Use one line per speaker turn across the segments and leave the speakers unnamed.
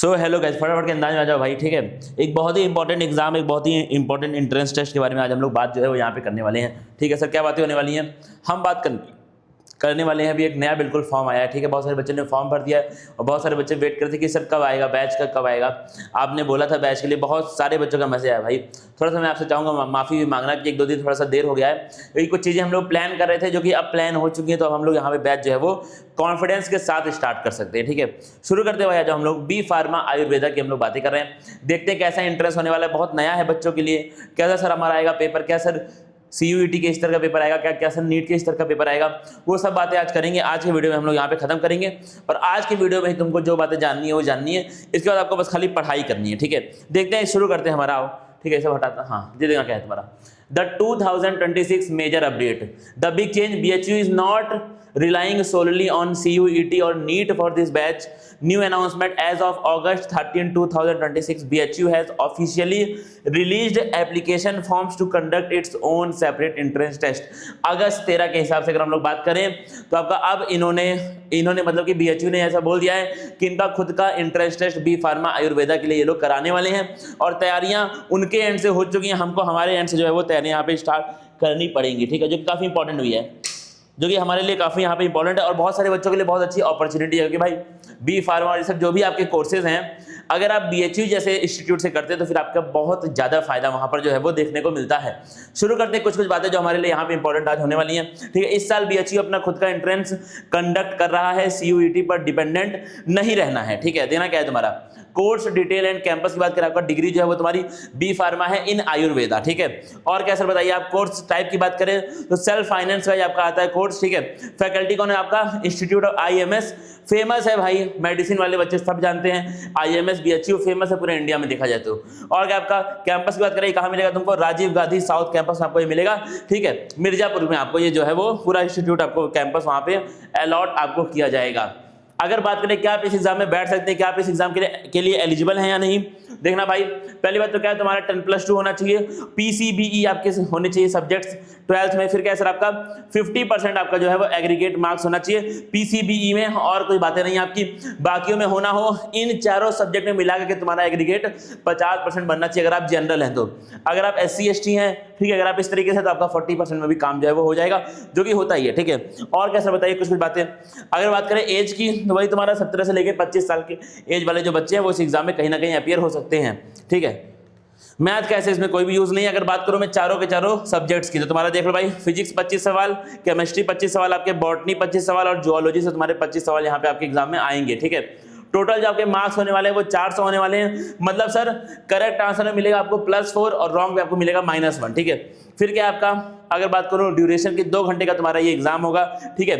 So hello guys, फटाफट के अंदाज में आ जाओ भाई। ठीक है, एक बहुत ही इंपॉर्टेंट एग्जाम, एक बहुत ही इंपॉर्टेंट एंट्रेंस टेस्ट के बारे में आज हम लोग बात जो है वो यहाँ पे करने वाले हैं। ठीक है सर, क्या बातें होने वाली हैं? हम बात करने वाले हैं। अभी एक नया बिल्कुल फॉर्म आया है। ठीक है, बहुत सारे बच्चों ने फॉर्म भर दिया है और बहुत सारे बच्चे वेट करते कि सर कब आएगा बैच का, कब आएगा। आपने बोला था बैच के लिए, बहुत सारे बच्चों का मैसेज आया भाई। थोड़ा सा मैं आपसे चाहूँगा माफ़ी भी मांगना कि एक दो दिन थोड़ा सा देर हो गया है, क्योंकि कुछ चीज़ें हम लोग प्लान कर रहे थे जो कि अब प्लान हो चुकी हैं। तो अब हम लोग यहाँ पे बैच जो है वो कॉन्फिडेंस के साथ स्टार्ट कर सकते हैं। ठीक है, शुरू करते हुए जो हम लोग बी फार्मा आयुर्वेदा की हम लोग बातें कर रहे हैं। देखते हैं कैसा इंटरेस्ट होने वाला है, बहुत नया है बच्चों के लिए। कैसा सर हमारा आएगा पेपर, क्या सर CUET के स्तर का पेपर आएगा, क्या क्या सर नीट के स्तर का पेपर आएगा, वो सब बातें आज करेंगे। आज के वीडियो में हम लोग यहाँ पे खत्म करेंगे और आज की वीडियो में तुमको जो बातें जाननी है वो जाननी है। इसके बाद आपको बस खाली पढ़ाई करनी है। ठीक है, देखते हैं, शुरू करते हैं हमारा। आओ ठीक है, सब हटाता। हाँ जी, देखना क्या है तुम्हारा। The 2026 major update, the big change, BHU is not relying solely on CUET or NEET for this batch. New announcement: as of August 13, 2026, BHU has officially released application forms to conduct its own separate entrance test. अगस्त 13 के हिसाब से अगर हम लोग बात करें तो आपका अब इन्होंने मतलब कि BHU ने ऐसा बोल दिया है कि इनका खुद का entrance test B pharma Ayurveda के लिए ये लोग कराने वाले हैं और तैयारियां उनके एंड से हो चुकी हैं। हमको हमारे एंड से जो है वो तैयारियां यहाँ पे स्टार्ट करनी पड़ेंगी। ठीक है, जो काफ़ी इंपॉर्टेंट हुई है, जो कि हमारे लिए काफ़ी यहाँ पे इंपॉर्टेंट है और बहुत सारे बच्चों के लिए बहुत अच्छी अपॉर्चुनिटी है। क्योंकि भाई बी फार्मा और सब जो भी आपके कोर्सेज हैं, अगर आप BHU जैसे इंस्टीट्यूट से करते हैं तो फिर आपका बहुत ज़्यादा फायदा वहाँ पर जो है वो देखने को मिलता है। शुरू करते हैं कुछ बातें जो हमारे लिए यहाँ पे इंपॉर्टेंट आज होने वाली हैं। ठीक है, इस साल BHU अपना खुद का एंट्रेंस कंडक्ट कर रहा है, CUET पर डिपेंडेंट नहीं रहना है। ठीक है, देना क्या है तुम्हारा कोर्स डिटेल एंड कैंपस की बात करें, आपका डिग्री जो है वो तुम्हारी बी फार्मा है इन आयुर्वेदा। ठीक है, और क्या सर बताइए, आप कोर्स टाइप की बात करें तो सेल्फ फाइनेंस का आपका आता है कोर्स। ठीक है, फैकल्टी कौन है आपका? इंस्टीट्यूट ऑफ IMS, फेमस है भाई, मेडिसिन वाले बच्चे सब जानते हैं। IMS BHU फेमस है पूरे इंडिया में देखा जाए तो। और क्या आपका कैंपस की बात करें, कहाँ मिलेगा तुमको? राजीव गांधी साउथ कैंपस में आपको ये मिलेगा। ठीक है, मिर्जापुर में आपको ये जो है वो पूरा इंस्टीट्यूट आपको कैंपस वहाँ पे अलॉट आपको किया जाएगा। अगर बात करें क्या आप इस एग्जाम में बैठ सकते हैं, क्या आप इस एग्जाम के लिए एलिजिबल हैं या नहीं, देखना भाई। पहली बात तो क्या है, तुम्हारा 10+2 होना चाहिए, PCBE आपके होने चाहिए सब्जेक्ट्स 12th में। फिर क्या है सर, आपका 50% आपका जो है वो एग्रीगेट मार्क्स होना चाहिए PCBE में, और कोई बातें नहीं आपकी। बाकियों में होना हो, इन चारों सब्जेक्ट में मिला के तुम्हारा एग्रीगेट 50% बनना चाहिए अगर आप जनरल हैं तो। अगर आप SC ST हैं, ठीक है, अगर आप इस तरीके से, तो आपका 40% में भी काम जो है वो हो जाएगा, जो कि होता ही है। ठीक है, और क्या सर बताइए कुछ बातें। अगर बात करें एज की, तो वही तुम्हारा 17 से लेकर 25 साल के एज वाले जो बच्चे हैं वो इस एग्जाम में कहीं ना कहीं अपीयर हो सकते हैं। ठीक है, मैथ कैसे इसमें कोई भी यूज नहीं है। अगर बात करूं मैं चारों के चारों सब्जेक्ट्स की, तो तुम्हारा देख लो भाई, फिजिक्स 25 सवाल, केमिस्ट्री 25 सवाल, आपके बॉटनी 25 सवाल और जूलॉजी से तुम्हारे 25 सवाल यहाँ पे आपके एग्जाम में आएंगे। ठीक है, टोटल जो आपके मार्क्स होने वाले हैं वो 400 होने वाले हैं। मतलब सर करेक्ट आंसर में मिलेगा आपको +4 और रॉन्ग में आपको मिलेगा -1। ठीक है, फिर क्या आपका अगर बात करूं ड्यूरेशन की, 2 घंटे का तुम्हारा ये एग्जाम होगा। ठीक है,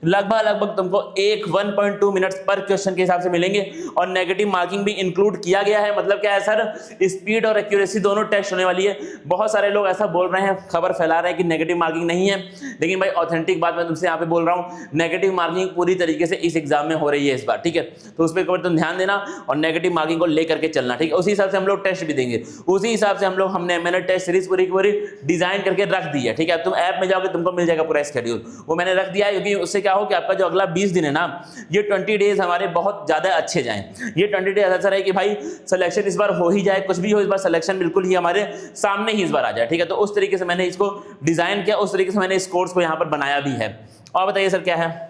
लगभग तुमको 1.2 मिनट्स पर क्वेश्चन के हिसाब से मिलेंगे और नेगेटिव मार्किंग भी इंक्लूड किया गया है। मतलब क्या है सर, स्पीड और एक्यूरेसी दोनों टेस्ट होने वाली है। बहुत सारे लोग ऐसा बोल रहे हैं, खबर फैला रहे हैं कि नेगेटिव मार्किंग नहीं है, लेकिन भाई ऑथेंटिक बात मैं तुमसे यहाँ पे बोल रहा हूँ, नेगेटिव मार्किंग पूरी तरीके से इस एग्जाम में हो रही है इस बार। ठीक है, तो उस पर तुम ध्यान देना और नेगेटिव मार्किंग को लेकर के चलना। ठीक है, उसी हिसाब से हम लोग टेस्ट भी देंगे, उसी हिसाब से मैंने टेस्ट सीरीज पूरी डिजाइन करके रख दी है। ठीक है, अब तुम ऐप में जाओगे तुमको मिल जाएगा पूरा स्केड्यूल, वो मैंने रख दिया है। क्योंकि उससे क्या हो कि आपका जो अगला 20 दिन है ना, ये 20 डेज हमारे बहुत ज्यादा अच्छे जाएं। ये 20 डेज ऐसा रहे कि भाई सिलेक्शन इस बार हो ही जाए, कुछ भी हो, इस बार सिलेक्शन बिल्कुल ही हमारे सामने ही इस बार आ जाए। ठीक है, तो उस तरीके से मैंने इसको डिजाइन किया, उस तरीके से मैंने इस कोर्स को यहाँ पर बनाया भी है। और बताइए सर क्या है,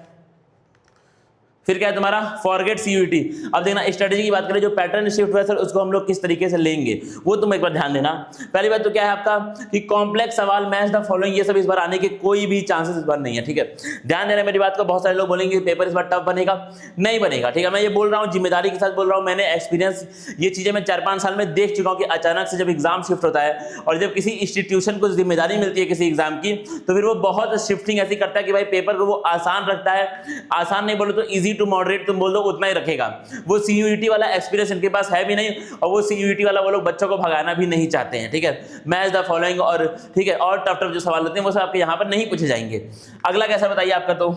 फिर क्या है तुम्हारा फॉरगेट CUET। अब देखना स्ट्रेटेजी की बात करें, जो पैटर्न शिफ्ट हुआ है सर उसको हम लोग किस तरीके से लेंगे वो तुम एक बार ध्यान देना। पहली बात तो क्या है आपका कि कॉम्प्लेक्स सवाल, मैच द फॉलोइंग, ये सब इस बार आने के कोई भी चांसेस इस बार नहीं है। ठीक है, ध्यान देना मेरी बात को। बहुत सारे लोग बोलेंगे पेपर इस बार टफ बनेगा, नहीं बनेगा। ठीक है, मैं ये बोल रहा हूँ जिम्मेदारी के साथ बोल रहा हूँ, मैंने एक्सपीरियंस ये चीजें मैं 4-5 साल में देख चुका हूँ कि अचानक से जब एग्जाम शिफ्ट होता है और जब किसी इंस्टीट्यूशन को जिम्मेदारी मिलती है किसी एग्जाम की, तो फिर वो बहुत शिफ्टिंग ऐसी करता है कि भाई पेपर को वो आसान रखता है। आसान नहीं बोलो तो ईजी टू मॉडरेट तुम बोल दो, उतना ही रखेगा। वो CUET वाला एक्सपीरियंस इनके पास है भी नहीं, और वो CUET वाला वो लोग बच्चों को भगाना भी नहीं चाहते हैं। ठीक है, मैच द फॉलोइंग और ठीक है और टफ जो सवाल होते हैं वो सब आपके यहाँ पर नहीं पूछे जाएंगे। अगला कैसा बताइए आपका, तो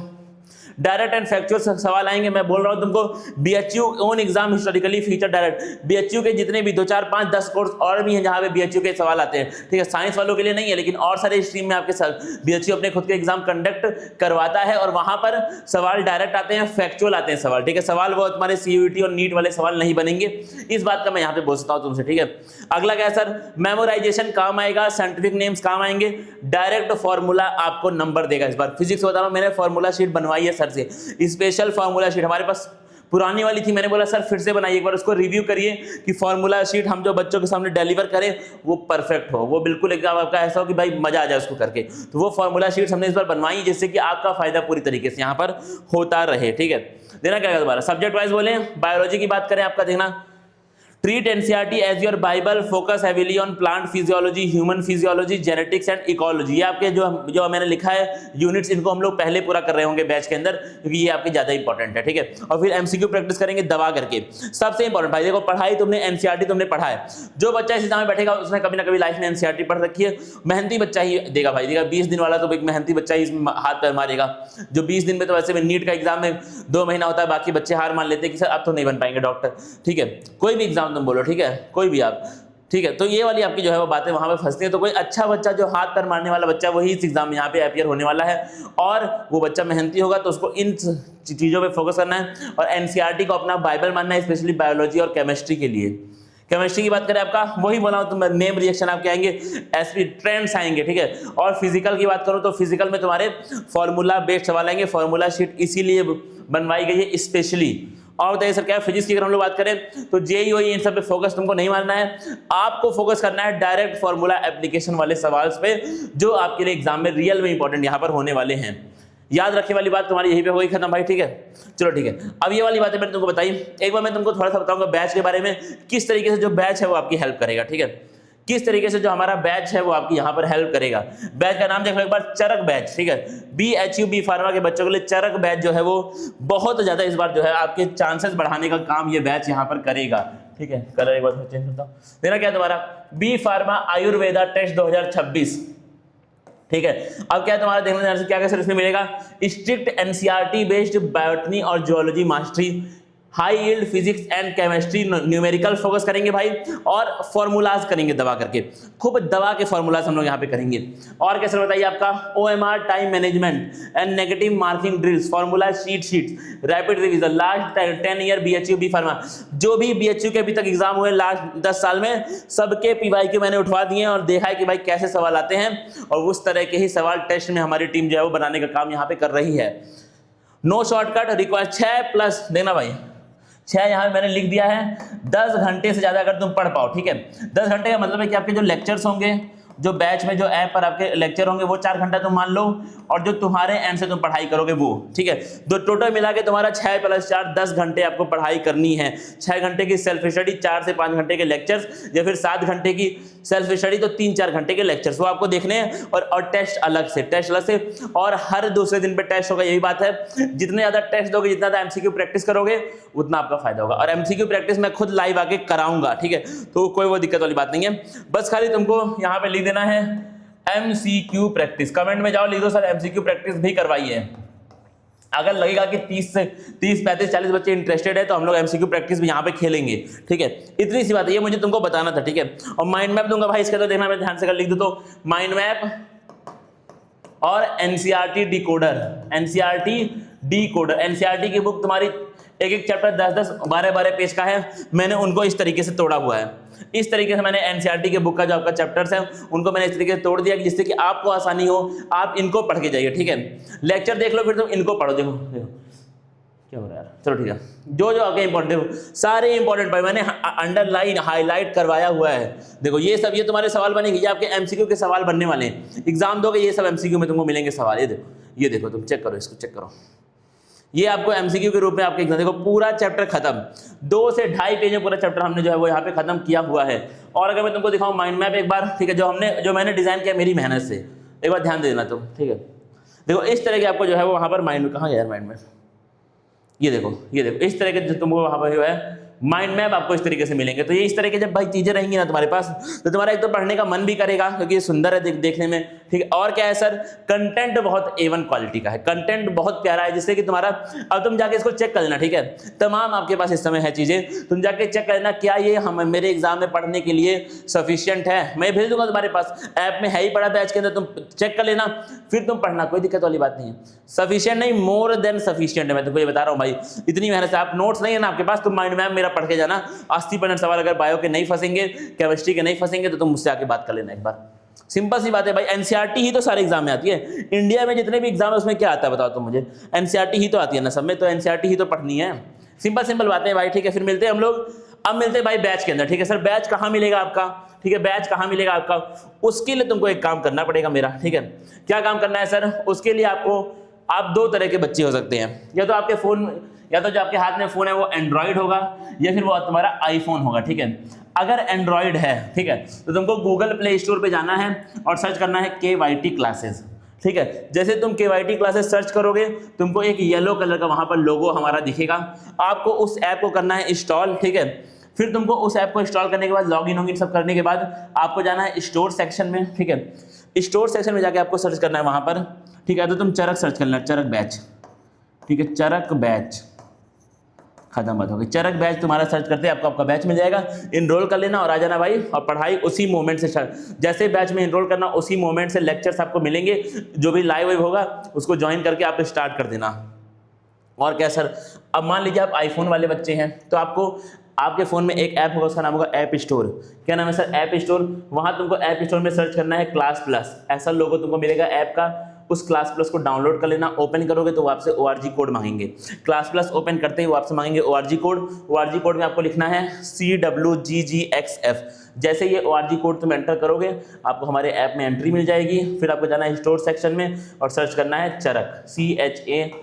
डायरेक्ट एंड फैक्चुअल सवाल आएंगे। मैं बोल रहा हूँ तुमको, BHU own exam historically feature direct, BHU के जितने भी 2 4 5 10 कोर्स और भी हैं जहाँ पे बीएचयू के सवाल आते हैं, ठीक है। साइंस वालों के लिए नहीं है, लेकिन और सारे स्ट्रीम में आपके बीएचयू अपने खुद के एग्जाम कंडक्ट करवाता है और वहां पर सवाल डायरेक्ट आते हैं, फैक्चुअल आते हैं सवाल, ठीक है। सवाल वो तुम्हारे सीयूईटी और नीट वाले सवाल नहीं बनेंगे, इस बात का मैं यहाँ पे बोल सकता हूँ तुमसे, ठीक है। अगला क्या है सर, मेमोराइजेशन काम आएगा, साइंटिफिक नेम्स काम आएंगे, डायरेक्ट फॉर्मूला आपको नंबर देगा। इस बार फिजिक्स बता रहा हूं, मैंने फॉर्मूला शीट बनवाई है सर से, स्पेशल फॉर्मूला शीट। हमारे पास पुरानी वाली थी, मैंने बोला सर फिर से बनाइए, एक बार उसको रिव्यू करिए कि फॉर्मूला शीट हम जो बच्चों के सामने डिलीवर करें वो परफेक्ट हो, वो बिल्कुल एकदम आपका ऐसा हो कि भाई मजा आ जाए उसको करके। तो वो फॉर्मूला शीट हमने इस बार बनवाई जिससे कि आपका फायदा पूरी तरीके से यहाँ पर होता रहे, ठीक है। देना क्या दोबारा, सब्जेक्ट वाइज बोले, बायोलॉजी की बात करें, आपका देखना treat NCERT as your bible, focus heavily on plant physiology, human physiology, genetics and ecology. ये आपके जो मैंने लिखा है यूनिट्स, इनको हम लोग पहले पूरा कर रहे होंगे बैच के अंदर, क्योंकि ये आपके ज्यादा इंपॉर्टेंट है, ठीक है। और फिर एमसीक्यू प्रैक्टिस करेंगे दबा करके। सबसे इंपॉर्टेंट भाई देखो, पढ़ाई तुमने एनसीईआरटी तुमने पढ़ा है, जो बच्चा इस एग्जाम में बैठेगा उसने कभी ना कभी लाइफ में एनसीईआरटी पढ़ रखी है, मेहनती बच्चा ही देगा भाई, देगा 20 दिन वाला तो एक मेहनती बच्चा ही इसमें हाथ पैर मारेगा। जो 20 दिन में तो वैसे में नीट का एग्जाम में 2 महीना होता है, बाकी बच्चे हार मान लेते हैं कि सर अब तो नहीं बन पाएंगे डॉक्टर, ठीक है। कोई भी एग्जाम तुम बोलो, ठीक है, कोई भी आप, ठीक है। तो ये वाली आपकी जो है वो बातें वहां पे फंसती है। तो कोई अच्छा बच्चा जो हाथ पैर मारने वाला बच्चा वही इस एग्जाम में यहाँ पे अपीयर होने वाला है, और वो बच्चा मेहनती होगा तो उसको इन चीजों पे फोकस करना है और एनसीईआरटी को अपना बाइबल मानना है, स्पेशली बायोलॉजी और केमिस्ट्री के लिए। केमिस्ट्री की बात करें, आपका वही बोला हूं, तुम नेम रिएक्शन आपके आएंगे, एसपी ट्रेंड्स आएंगे, ठीक है। और फिजिकल की बात करूं तो फिजिकल में तुम्हारे फॉर्मूला बेस्ड सवाल आएंगे, फॉर्मूला शीट इसीलिए बनवाई गई है स्पेशली। और बताइए सर क्या फिजिक्स की अगर हम लोग बात करें तो जेईई इन सब पे फोकस तुमको नहीं मारना है, आपको फोकस करना है डायरेक्ट फॉर्मूला एप्लीकेशन वाले सवाल पे, जो आपके लिए एग्जाम में रियल में इंपॉर्टेंट यहाँ पर होने वाले हैं। याद रखने वाली बात तुम्हारी यहीं पे होगी खत्म भाई, ठीक है। चलो ठीक है, अब ये वाली बातें मैंने तुमको बताई, एक बार मैं तुमको थोड़ा सा बताऊंगा बैच के बारे में, किस तरीके से जो बैच है वो आपकी हेल्प करेगा, ठीक है। किस तरीके से जो हमारा बैच है वो आपकी यहाँ पर हेल्प करेगा। बैच का नाम देख लो एक बार, चरक बैच, ठीक है। BHU बी फार्मा के बच्चों के लिए चरक बैच जो है वो बहुत ज्यादा इस बार जो है आपके चांसेस बढ़ाने का काम ये बैच यहाँ पर करेगा, ठीक है। कलर एक बार चेंज करता हूँ, देना क्या तुम्हारा बी फार्मा आयुर्वेदा टेस्ट 2026, ठीक है। अब क्या तुम्हारा देखना क्या क्या सर इसमें मिलेगा, स्ट्रिक्ट एनसीईआरटी बेस्ड बायोटनी और geology mastery, high yield physics and chemistry, numerical focus करेंगे भाई, और फॉर्मूलाज करेंगे दबा करके, खूब दबा के फॉर्मूलाज हम लोग यहाँ पे करेंगे। और कैसे बताइए आपका OMR time management and negative marking drills, formula sheet, rapid revision, last 10 year BHU B pharma, जो भी BHU के अभी तक एग्जाम हुए लास्ट 10 साल में सबके PYQ मैंने उठवा दिए और देखा है कि भाई कैसे सवाल आते हैं, और उस तरह के ही सवाल टेस्ट में हमारी टीम जो है वो बनाने का काम यहाँ पे कर रही है। नो शॉर्टकट रिक्वायर 6+ देना भाई, 6 यहाँ मैंने लिख दिया है, 10 घंटे से ज्यादा अगर तुम पढ़ पाओ, ठीक है। 10 घंटे का मतलब है कि आपके जो लेक्चर्स होंगे, जो बैच में जो ऐप पर आपके लेक्चर होंगे वो 4 घंटा तुम मान लो, और जो तुम्हारे एंड से तुम पढ़ाई करोगे वो, ठीक है। तो टोटल मिला के तुम्हारा 6 + 4 10 घंटे आपको पढ़ाई करनी है। 6 घंटे की सेल्फ स्टडी, 4 से 5 घंटे के लेक्चर्स, या फिर 7 घंटे की सेल्फ स्टडी तो 3-4 घंटे के लेक्चर्स वो आपको देखने हैं, और टेस्ट अलग से, और हर दूसरे दिन पे टेस्ट होगा। यही बात है, जितने ज्यादा टेस्ट दोगे, जितना ज्यादा एमसीक्यू प्रैक्टिस करोगे उतना आपका फायदा होगा। और एमसीक्यू प्रैक्टिस मैं खुद लाइव आके कराऊंगा, ठीक है। तो कोई वो दिक्कत वाली बात नहीं है, बस खाली तुमको यहाँ पे लिख देना है एमसीक्यू प्रैक्टिस। कमेंट में जाओ लिख दो सर एमसीक्यू प्रैक्टिस भी करवाइए। अगर लगेगा कि 30 से 30, 35, 40 बच्चे इंटरेस्टेड है तो हम लोग एमसीक्यू प्रैक्टिस भी यहाँ पे खेलेंगे, ठीक है। इतनी सी बात है, ये मुझे तुमको बताना था, ठीक है। और माइंड मैप दूंगा भाई, इसका तो देखना, मैं ध्यान से कर लिख दूं तो माइंड मैप और एनसीईआरटी डिकोडर, एनसीईआरटी की बुक तुम्हारी एक चैप्टर 10-10, 12-12 पेज का है, मैंने उनको इस तरीके से तोड़ा हुआ है। इस तरीके से मैंने एनसीईआरटी के बुक का जो आपका चैप्टर्स है उनको मैंने इस तरीके से तोड़ दिया जिससे कि आपको आसानी हो, आप इनको पढ़ के जाइए, ठीक है। लेक्चर देख लो फिर तुम इनको पढ़ो, देखो क्या हो रहा है, चलो ठीक है। जो आपके इंपॉर्टेंट सारे इंपॉर्टेंट पॉइंट मैंने अंडरलाइन हाईलाइट करवाया हुआ है। देखो ये सब, ये तुम्हारे सवाल बनेंगे, ये आपके एमसीक्यू के सवाल बनने वाले हैं। एग्जाम दोगे ये सब एमसीक्यू में तुमको मिलेंगे सवाल। ये देखो तुम चेक करो, इसको चेक करो, ये आपको एमसीक्यू के रूप में आपके एग्जाम, देखो पूरा चैप्टर खत्म, 2 से 2.5 पेज में पूरा चैप्टर हमने जो है वो यहाँ पे खत्म किया हुआ है। और अगर मैं तुमको दिखाऊं माइंड मैप एक बार, ठीक है, जो मैंने डिजाइन किया मेरी मेहनत से, एक बार ध्यान दे देना तुम, ठीक है। देखो इस तरह के आपको जो है वो वहाँ पर माइंड, कहाँ गया माइंड मैप, ये देखो इस तरह के जो तुमको वहाँ पर जो है माइंड मैप आपको इस तरीके से मिलेंगे। तो ये इस तरह के जब भाई चीजें रहेंगी ना तुम्हारे पास, तो तुम्हारा एक तो पढ़ने का मन भी करेगा, क्योंकि ये सुंदर है देखने में, ठीक है। और क्या है सर, कंटेंट बहुत A1 क्वालिटी का है, कंटेंट बहुत प्यारा है, जिससे कि तुम्हारा, अब तुम जाके इसको चेक कर लेना, ठीक है। तमाम आपके पास इस समय है चीजें, तुम जाके चेक कर लेना क्या ये हम मेरे एग्जाम में पढ़ने के लिए सफिशिएंट है। मैं भेज दूंगा तुम्हारे पास, ऐप में है ही पड़ा बैच के अंदर, तुम चेक कर लेना, फिर तुम पढ़ना, कोई दिक्कत वाली बात नहीं है। सफिशिएंट नहीं, मोर देन सफिशिएंट है, मैं तुमको ये बता रहा हूँ भाई। इतनी मेहनत से, आप नोट्स नहीं है ना आपके पास, तुम माइंड मैप मेरा पढ़ के जाना, 80% सवाल अगर बायो के नहीं फंसेंगे, केमिस्ट्री के नहीं फंसेंगे, तो तुम मुझसे आके बात कर लेना एक बार। सिंपल सी बात है भाई, एनसीईआरटी ही तो सारे एग्जाम में आती है। इंडिया में जितने भी एग्जाम है उसमें क्या आता है बताओ तुम मुझे, एनसीईआरटी ही तो आती है ना सब में, तो एनसीईआरटी ही तो पढ़नी है। सिंपल बातें हैं भाई, ठीक है। फिर मिलते हैं हम लोग, अब मिलते हैं भाई बैच के अंदर, ठीक है सर। बैच कहाँ मिलेगा आपका, ठीक है, बैच कहाँ मिलेगा आपका, उसके लिए तुमको एक काम करना पड़ेगा मेरा, ठीक है। क्या काम करना है सर, उसके लिए आपको, आप दो तरह के बच्चे हो सकते हैं, या तो आपके फोन, या तो जो आपके हाथ में फोन है वो एंड्रॉइड होगा, या फिर वो तुम्हारा आईफोन होगा, ठीक है। अगर एंड्रॉइड है, ठीक है, तो तुमको गूगल प्ले स्टोर पे जाना है और सर्च करना है KYT क्लासेस, ठीक है। जैसे तुम KYT क्लासेस सर्च करोगे, तुमको एक येलो कलर का वहां पर लोगो हमारा दिखेगा, आपको उस ऐप को करना है इंस्टॉल, ठीक है। फिर तुमको उस ऐप को इंस्टॉल करने के बाद, लॉगिन सब करने के बाद, आपको जाना है स्टोर सेक्शन में, ठीक है। स्टोर सेक्शन में जाके आपको सर्च करना है वहां पर, ठीक है। तो तुम चरक सर्च करना, चरक बैच, ठीक है, चरक बैच, खत्म बात होगी। चरक बैच तुम्हारा सर्च करते हैं, आपको आपका बैच मिल जाएगा, इनरोल कर लेना और आ जाना भाई, और पढ़ाई उसी मोमेंट से जैसे बैच में इनरोल करना, उसी मोमेंट से लेक्चर्स आपको मिलेंगे, जो भी लाइव होगा उसको ज्वाइन करके आप स्टार्ट कर देना। और क्या सर, अब मान लीजिए आप आईफोन वाले बच्चे हैं, तो आपको आपके फोन में एक ऐप होगा, उसका नाम होगा ऐप स्टोर। क्या नाम है सर, ऐप स्टोर। वहां तुमको ऐप स्टोर में सर्च करना है क्लास प्लस, ऐसा लोगो तुमको मिलेगा ऐप का, उस क्लास प्लस को डाउनलोड कर लेना। ओपन करोगे तो वो आपसे ORG कोड मांगेंगे, क्लास प्लस ओपन करते ही वो आपसे मांगेंगे ORG कोड। ORG कोड में आपको लिखना है CWGGXF। जैसे ये ORG कोड तुम एंटर करोगे, आपको हमारे ऐप में एंट्री मिल जाएगी। फिर आपको जाना है स्टोर सेक्शन में और सर्च करना है चरक, CHARAK।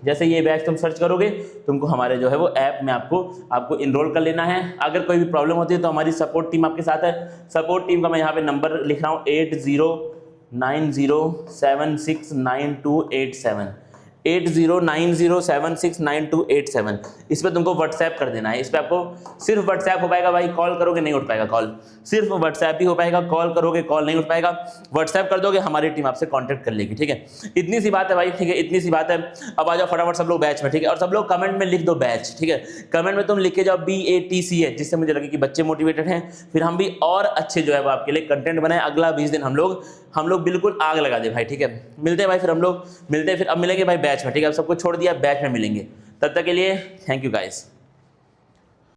जैसे ये बैच तुम सर्च करोगे, तुमको हमारे जो है वो ऐप में आपको इनरोल कर लेना है। अगर कोई भी प्रॉब्लम होती है तो हमारी सपोर्ट टीम आपके साथ है। सपोर्ट टीम का मैं यहाँ पे नंबर लिख रहा हूँ 8090769287, 8090769287। इस पर तुमको व्हाट्सएप कर देना है। इस पर आपको सिर्फ व्हाट्सएप हो पाएगा भाई, कॉल करोगे नहीं उठ पाएगा कॉल, सिर्फ व्हाट्सएप ही हो पाएगा, कॉल करोगे कॉल नहीं उठ पाएगा। व्हाट्सएप कर दोगे, हमारी टीम आपसे कांटेक्ट कर लेगी, ठीक है। इतनी सी बात है भाई, ठीक है, इतनी सी बात है। अब आ जाओ फटाफट सब लोग बैच में, ठीक है। और सब लोग कमेंट में लिख दो बैच, ठीक है। कमेंट में तुम लिख के जाओ BATCH, जिससे मुझे लगे कि बच्चे मोटिवेटेड हैं, फिर हम भी और अच्छे जो है वो आपके लिए कंटेंट बनाए। अगला 20 दिन हम लोग बिल्कुल आग लगा दे भाई, ठीक है। मिलते हैं भाई, फिर हम लोग मिलते हैं, फिर अब मिलेंगे भाई बैच में, ठीक है। अब सबको छोड़ दिया, बैच में मिलेंगे। तब तक के लिए थैंक यू गाइस।